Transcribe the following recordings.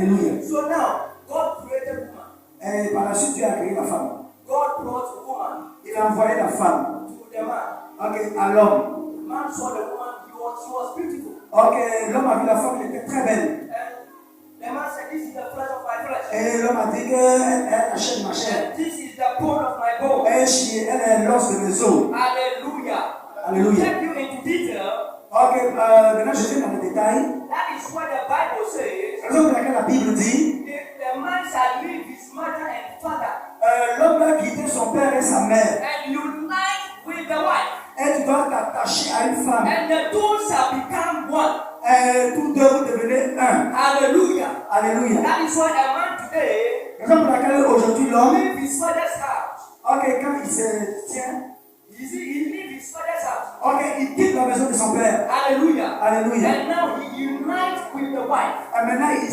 Alléluia. So now, God created woman. Et par la suite, Dieu a créé la femme. God brought woman Il a envoyé la femme. to the man. Ok, à l'homme. The man saw the woman, she was beautiful. Ok, l'homme a vu la femme, elle était très belle. And the man said, this is the flesh of my flesh. Et l'homme a dit qu'elle est la chair de ma chair. And this is the bone of my bone. Elle est l'os de mes os. Hallelujah. Alléluia. Take you into detail. Ok, maintenant je vais dans les détails. That is what the Bible says. La raison pour laquelle la Bible dit The man shall leave his mother and father l'homme va quitter son père et sa mère. and unite with the wife. Et tu dois t'attacher à une femme. And the two shall become one. Et tous deux vous devenez un. Hallelujah. Alléluia. That is why a man today La raison pour laquelle aujourd'hui l'homme, leave his father's house. ok, quand il se tient, He leave his father's house. ok, il quitte la maison de son père. Hallelujah. Alléluia. And now he unites with the wife. Et maintenant il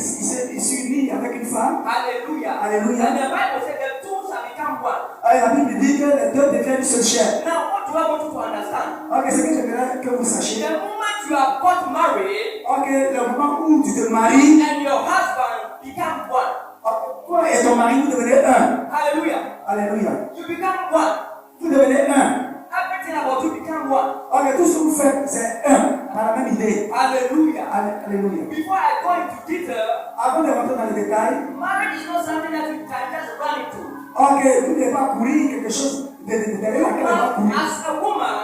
s'unit avec une femme. Hallelujah. Alléluia. And the Bible said the two shall become one. Et la Bible dit que les deux deviennent une seule chair. Now what do I want you to understand? Ok, ce que j'aimerais que vous sachiez. The moment you have got married Ok, le moment où tu te maries, and your husband become one. toi et ton mari, vous devenez un. Hallelujah. Alléluia. You become one. Vous devenez un. Everything about you become one. Ok, tout ce que vous faites, c'est un. Par la même idée. Hallelujah. Alléluia. Before I go into detail, Avant de rentrer dans les détails, marriage is not something that you can just run into. ok, vous ne devez pas courir quelque chose derrière laquelle on va courir. As a woman,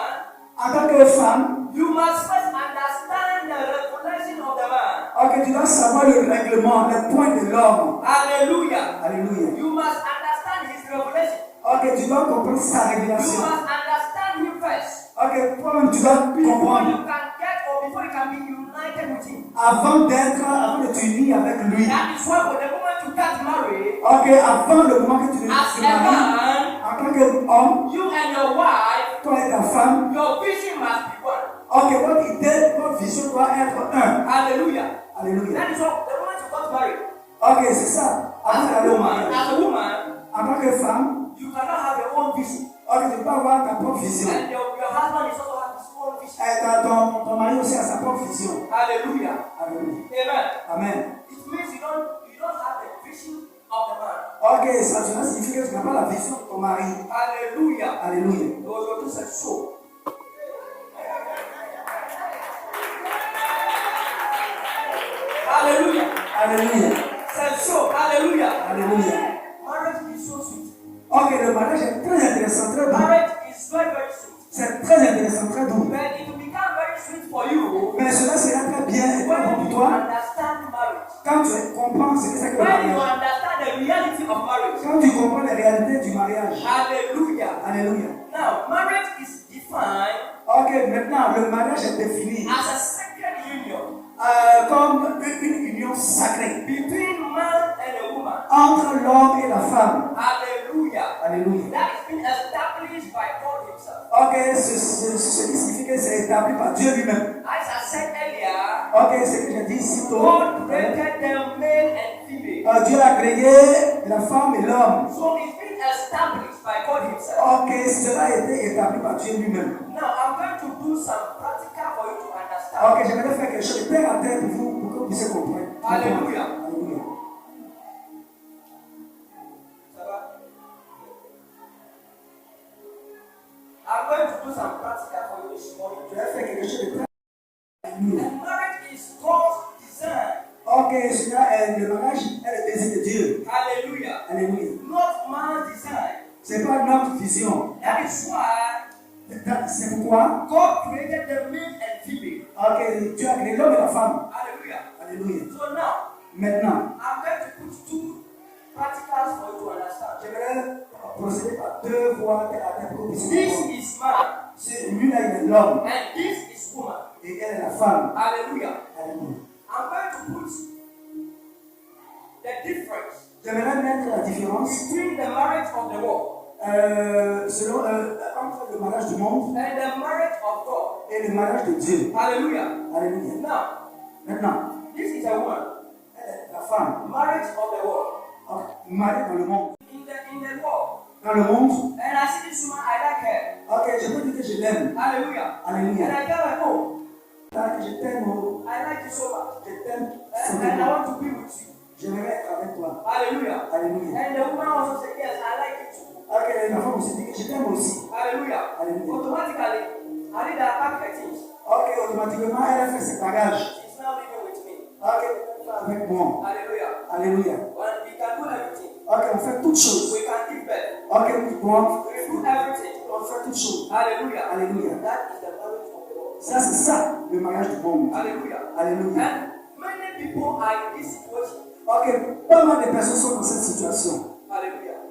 En tant que femme, you must first understand the revelation of the man. ok, tu dois savoir le règlement, le point de l'homme. Hallelujah. Alléluia. You must understand his revelation. Ok, tu dois comprendre sa You révélation. must understand him first. Ok, toi-même, tu dois Before comprendre. you can get or before you can be united with him. Avant de t'unir avec lui. That is why for the moment you get married, Ok, avant le moment que tu te as a maries, man, en tant qu'homme, you and your wife, toi et ta femme, your vision must be one. ok, votre idée, votre vision doit être un. Hallelujah. Alléluia. That is what the moment you got married. Ok, c'est ça. Avant d'aller au mariage. As a woman, En tant que femme, you cannot have your own vision. ok, tu peux avoir ta propre vision. And your husband is also have his own vision. Et ton mari aussi a sa propre vision. Hallelujah. Alléluia. Amen. Amen. It means you don't have the vision of the man. Ok, ça signifie que tu n'as pas la vision de ton mari. Hallelujah. Alléluia. Aujourd'hui, c'est chaud. Hallelujah. Alléluia. C'est chaud. Hallelujah. Alléluia. Marriage is so sweet. Ok, le mariage est très intéressant, très doux. Marriage is very, very sweet. C'est très intéressant, très doux. But it will become very sweet for you Mais cela sera très bien et très bon when pour you toi understand marriage. quand tu comprends ce que c'est que le When you mariage. understand the reality of marriage. Quand tu comprends les réalités du mariage. Hallelujah. Alléluia. Now, marriage is defined Ok, maintenant, le mariage est défini as a sacred union comme une union sacrée between man and a woman. entre l'homme et la femme. Hallelujah. Alléluia. That has been established by God himself. Ok, ce qui signifie que c'est établi par Dieu lui-même. As I said earlier, Ok, ce que j'ai dit ici tôt. God created them male and female. Dieu a créé la femme et l'homme. So it's been established by God himself. Ok, cela a été établi par Dieu lui-même. Now I'm going to do some practical for you to understand. Ok, j'aimerais faire quelque chose de terre à terre pour vous, pour que vous puissiez comprendre. Alléluia. Alléluia. Ça va? I'm going to do some practical for you this morning. Je vais faire quelque chose de très Alléluia. And marriage is God's design. Ok, le mariage est le désir de Dieu. Hallelujah. Alléluia. Not man's design. C'est pas notre vision. That is why C'est pourquoi, God created the male and female. ok, Dieu a créé l'homme et la femme. Hallelujah. Alléluia. So now, Maintenant, I'm going to put two practicals for you to understand. j'aimerais procéder par deux voies terre à terre pour que vous puissiez This comprendre. is man C'est lui là, il est l'homme and this is woman. et elle est la femme. Hallelujah. Alléluia. I'm going to put the difference J'aimerais mettre la différence between the marriage of the world entre le mariage du monde and the marriage of God. et le mariage de Dieu. Hallelujah. Alléluia. Now, Maintenant, this is a woman. elle est la femme, Marriage of the world. mariée dans le monde. In the world. Dans le monde, And I see this woman, I like her. ok, je peux dire que je l'aime. Hallelujah. And Alléluia. I tell her, oh, Que je t'aime, oh, I like you so much. je t'aime And I simplement. want to be with you. J'aimerais Hallelujah. Alléluia. And the woman also said, yes, I like it too. Ok, la femme aussi dit que je t'aime aussi. Hallelujah. Hallelujah. Automatically, I did that pack her things. Ok, automatiquement, elle a fait ses bagages. She's now living with me. Ok, elle fait avec moi. Hallelujah. Alléluia. When we can do everything. Ok, on fait toutes choses. We can give birth. Ok, bon, We do everything. on fait toutes choses. Hallelujah. Alléluia. That is the marriage of the Lord. Ça, c'est ça, le mariage du monde. Hallelujah. Alléluia. And many people are in this situation. Ok, pas mal de personnes sont dans cette situation. Hallelujah.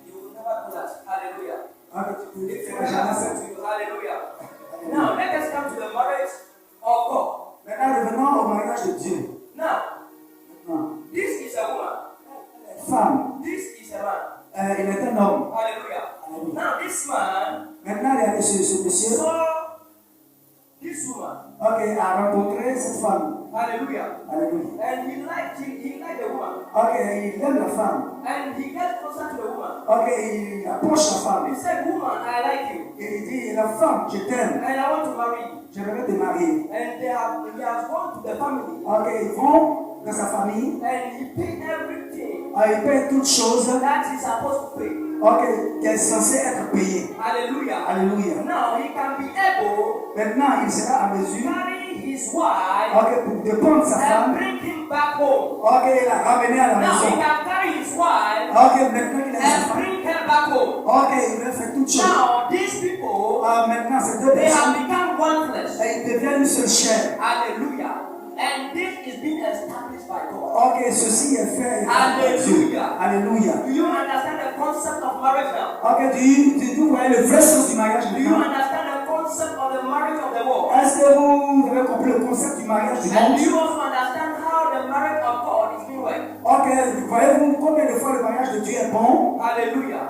You will never do that. Hallelujah. Ok, tu peux It will faire jamais never ça. happen to you. Hallelujah. Now, let us come to the marriage of God. Maintenant, revenons au mariage de Dieu. Now, Maintenant, this is a woman. femme, This is a man. il est un homme. Hallelujah. Alléluia. Now, this man Maintenant, il y a ce monsieur, saw this woman. ok, a rencontré cette femme. Hallelujah. Alléluia. And he liked the woman. Ok, il aime la femme. And he gets closer to the woman. Ok, il approche la He femme. said, woman, I like you. Et il dit, la femme, je t'aime. And I want to marry you. J'aimerais te marier. And he has gone to the family. Ok, ils vont dans sa famille. And he paid everything Il paye toutes choses. that he's supposed to pay. Ok, qui est censé être payé. Hallelujah. Alléluia. Now he can be able Maintenant, il sera à to mesure, marry his wife ok, pour de prendre sa and femme. bring him back home. Ok, il l'a ramené à la Now he maison. can carry his wife Ok, maintenant qu'il a sa and femme. bring her back home. Ok, il va faire toutes choses. Now these people, Maintenant, ces deux they have personnes, become one flesh. ils deviennent une seule chair. Hallelujah. And this is being established by God. Ok, ceci est fait. Alléluia. Alléluia. Do you understand the concept of marriage now? Ok, vous voyez le vrai sens du mariage Do you maintenant? understand the concept of the marriage of the world? Est-ce que vous avez compris le concept du mariage du And do monde? you also understand how the marriage of God is being worked? Ok, voyez-vous combien de fois le mariage de Dieu est bon? Hallelujah.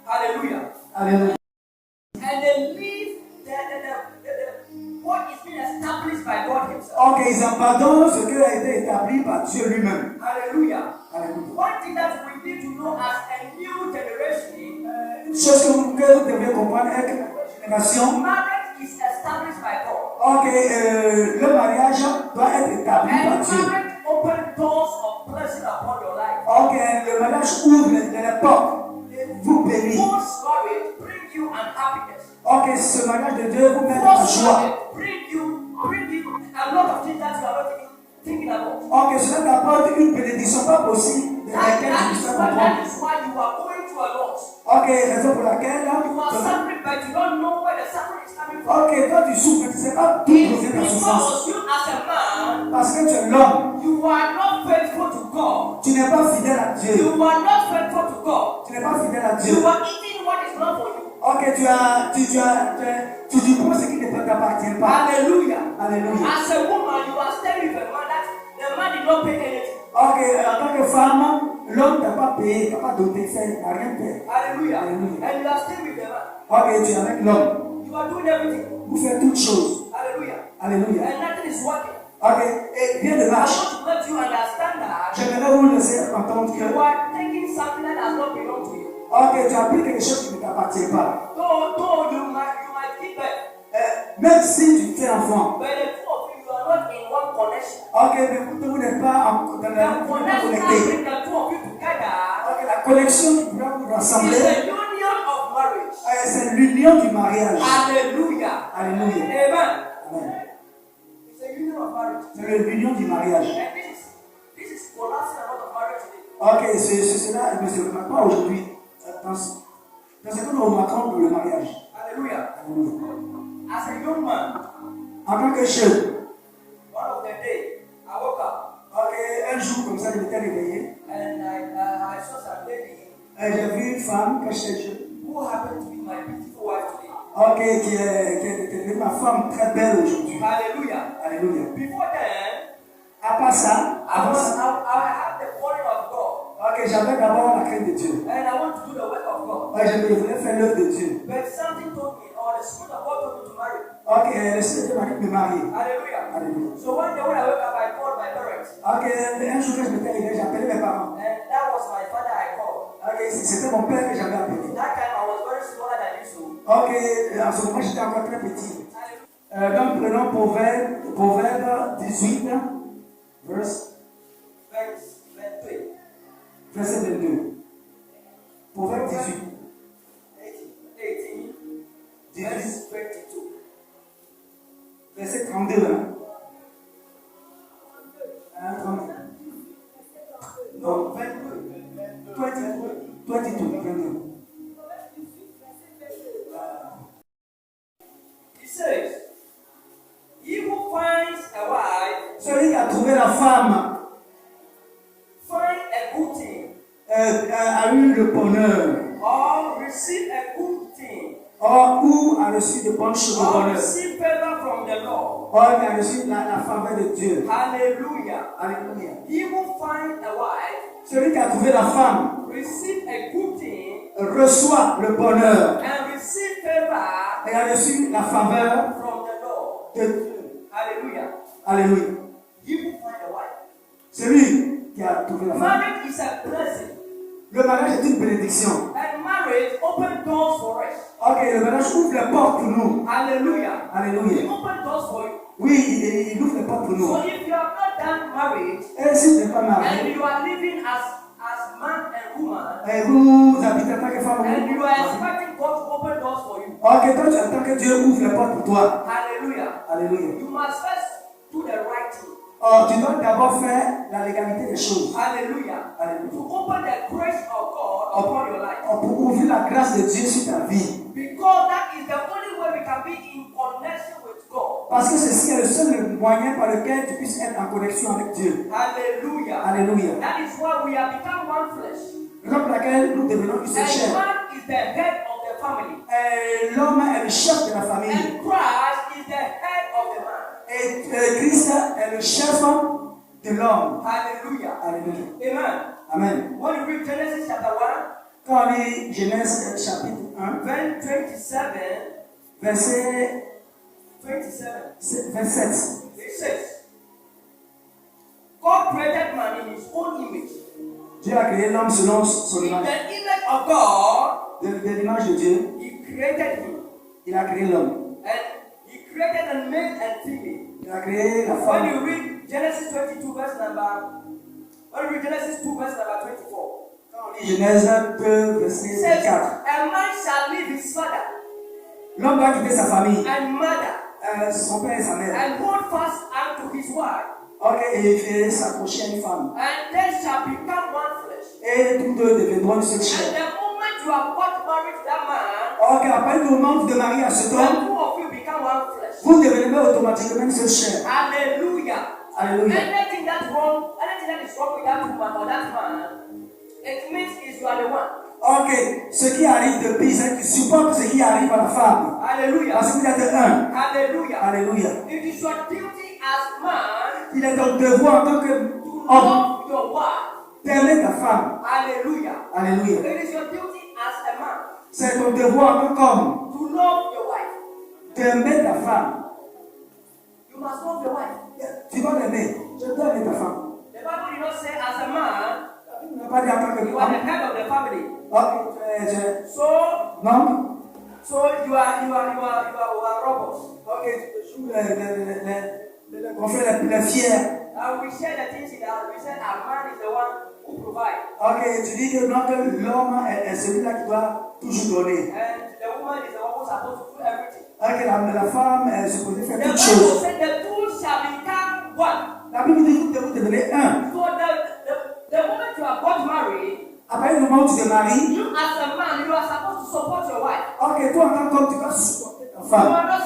Hallelujah. Alléluia. And they leave what is being established by God Himself. Ok, ils abandonnent ce qui a été établi par Dieu lui-même. Hallelujah. Alléluia. One thing that we need to know as a new generation, Une chose que vous devez comprendre est que la génération, marriage is established by God. ok, le mariage doit être établi par And Dieu. marriage opens doors of blessing upon your life. Ok, le mariage ouvre les portes, vous bénit. Most marriage bring you an happiness. Ok, ce mariage de Dieu vous met en Most joie. marriage bring you a lot of things that you are not thinking about. Ok, cela t'apporte une bénédiction pas possible de laquelle tu ne sais pas That comprendre. is why you are going through a lot. Ok, raison pour laquelle You are suffering, but you don't know where the suffering is coming from. ok, toi tu souffres, mais tu ne sais pas d'où It's provient ta souffrance. because you as a man, Parce que tu es l'homme, you are not faithful to God. tu n'es pas fidèle à Dieu. You are not faithful to God. Tu n'es pas fidèle à Dieu. You are eating what is not for you. Ok, tu prends ce qui ne t'appartient pas. Hallelujah. Alléluia. As a woman, you are staying with a man that the man did not pay anything. Ok, en tant que femme, l'homme t'a pas payé, t'a pas doté, n'a rien fait. Hallelujah. Hallelujah. And you are staying with the man. Ok, tu es avec l'homme. You are doing everything. Vous faites toutes choses. Hallelujah. Alléluia. And nothing is working. Ok, et rien ne I marche. want to let you understand that J'aimerais vous laisser entendre que, you are taking something that does not belong to you. ok, tu as pris quelque chose qui ne t'appartient pas. Though you might give birth, Même si tu fais enfant, but the two of you are not in one connection. ok, mais vous n'êtes pas dans The la connection that connecté. brings the two of you together Ok, la connexion qui pourra vous is rassembler, the union of marriage. c'est l'union du mariage. Hallelujah. Alléluia. Amen. Amen. It's a union of marriage. C'est l'union du mariage. And this is collapsing a lot of marriage today. Ok, c'est cela, mais ce ne remarque pas aujourd'hui. Dans ce que nous remarquons dans le mariage. Hallelujah. Alléluia. As a young man, En tant que jeune, one of the day, I woke up ok, un jour comme ça, je m'étais réveillé. and I saw some lady J'ai vu une femme quand j'étais jeune. who happened to be my beautiful wife today. Ok, qui est devenue ma femme très belle aujourd'hui. Hallelujah. Alléluia. Before then, À part ça, I had the calling of God ok, j'avais d'abord la crainte de Dieu. and I want to do the work of God. Ok, je voulais faire l'œuvre de Dieu. But something told me, or the Spirit of God told me to marry. Ok, le Seigneur m'a dit de me marier. Hallelujah. Alléluia. So one day when I woke up, I called my parents. Ok, un jour que je m'étais réveillé, j'ai appelé mes parents. And that was my father I called. Ok, c'était mon père que j'avais appelé. That time I was very smaller than you, so. Ok, en ce moment j'étais encore très petit. Donc prenons Proverbe 18, verset 22. Proverbe 18. 18, verse 22. Verset 32. Hein? 30. Non, 22. 22. He says, he who finds a wife, Celui qui a trouvé la femme find a good thing, a eu le bonheur. or receive a good thing, Ou a reçu de bonnes choses de or bonheur. receive favor from the Lord. Or il a reçu la faveur de Dieu. Hallelujah. Alléluia. He who finds a wife, Celui qui a trouvé la femme receive a good thing, reçoit le bonheur and receive favor et a reçu la faveur from the Lord. de Dieu. Hallelujah. Alléluia. He who finds a wife. Celui qui a trouvé la femme. Marriage is a blessing, Le mariage est une bénédiction. and marriage opens doors for us. Ok, le mariage ouvre les portes pour nous. Hallelujah. He Alléluia. opens doors for you. Oui, il ouvre les portes pour nous. So if you have not done marriage Et si tu n'es pas and marié, you are living as man and woman, et vous habitez en tant que femme, and you are expecting God to open doors for you, ok, toi tu attends que Dieu ouvre les portes pour toi. hallelujah, Alléluia. you must first do the right thing. Or, tu dois d'abord faire la légalité des choses. Hallelujah. Alléluia. To open the grace of God upon your life. Or, pour ouvrir la grâce de Dieu sur ta vie. Because that is the only way we can be in connection with God. Parce que ceci est le seul moyen par lequel tu puisses être en connexion avec Dieu. Hallelujah. Alléluia. That is why we have become one flesh. Raison pour laquelle nous devenons une seule And chair. man is the head of the family. Et l'homme est le chef de la famille. And Christ is the head of the man. Et Christ est le chef de l'homme. Hallelujah. Alléluia. Amen. Amen. When you read Genesis chapter 1, Quand on lit Genèse chapitre 1, verse 27, verset 27, 27. it says, God created man in his own image. Dieu a créé l'homme selon son In image. the image of God, De l'image de Dieu, he created him. il a créé l'homme. And he created a male and female. Il a créé la When femme. you read Genesis 22, verse number 24, Quand on lit Genèse 2, it verset says, 4. a man shall leave his father L'homme doit quitter sa famille, and mother son père et sa mère. and hold fast unto his wife, Ok, et il fait s'accrocher à une femme. and they shall become one flesh. Et tous deux deviendront une seule And chair. the moment you have got married to that man, Ok, à partir du moment où vous mariez à cet the homme, two of you become one flesh. vous devenez automatiquement une seule chair. Hallelujah. Alléluia. Anything that is wrong with that woman or that man, it means is you are the one. Ok, ce qui arrive de pire, c'est que tu supportes ce qui arrive à la femme. Hallelujah. Parce que vous êtes un. Hallelujah. Alléluia. It is your duty as man Il est ton devoir en tant to qu'homme love your wife. d'aimer ta femme. Hallelujah. Alléluia. It is your duty as a man C'est ton devoir en tant qu'homme to love your wife. d'aimer ta femme. You must love your wife. Tu dois l'aimer. Tu dois aimer ta femme. The Bible did not say as a man Tu ne pas dire en tant que you are the femme. head of the family. Ok, non? So you are robbers. Ok, tu joues on fait les fiers. And we share the things in our we said our man is the one who provides. Ok, tu dis que non, que l'homme est celui-là qui doit toujours donner. And the woman is the one who's supposed to do everything. Ok, la femme est supposée faire The toutes Bible choses. said the two shall become one. La Bible dit que vous devenez un. So the moment you have got married, À partir du moment où tu te maries, you as a man, you are supposed to support your wife. ok, toi en tant qu'homme, tu dois supporter ta You femme. are not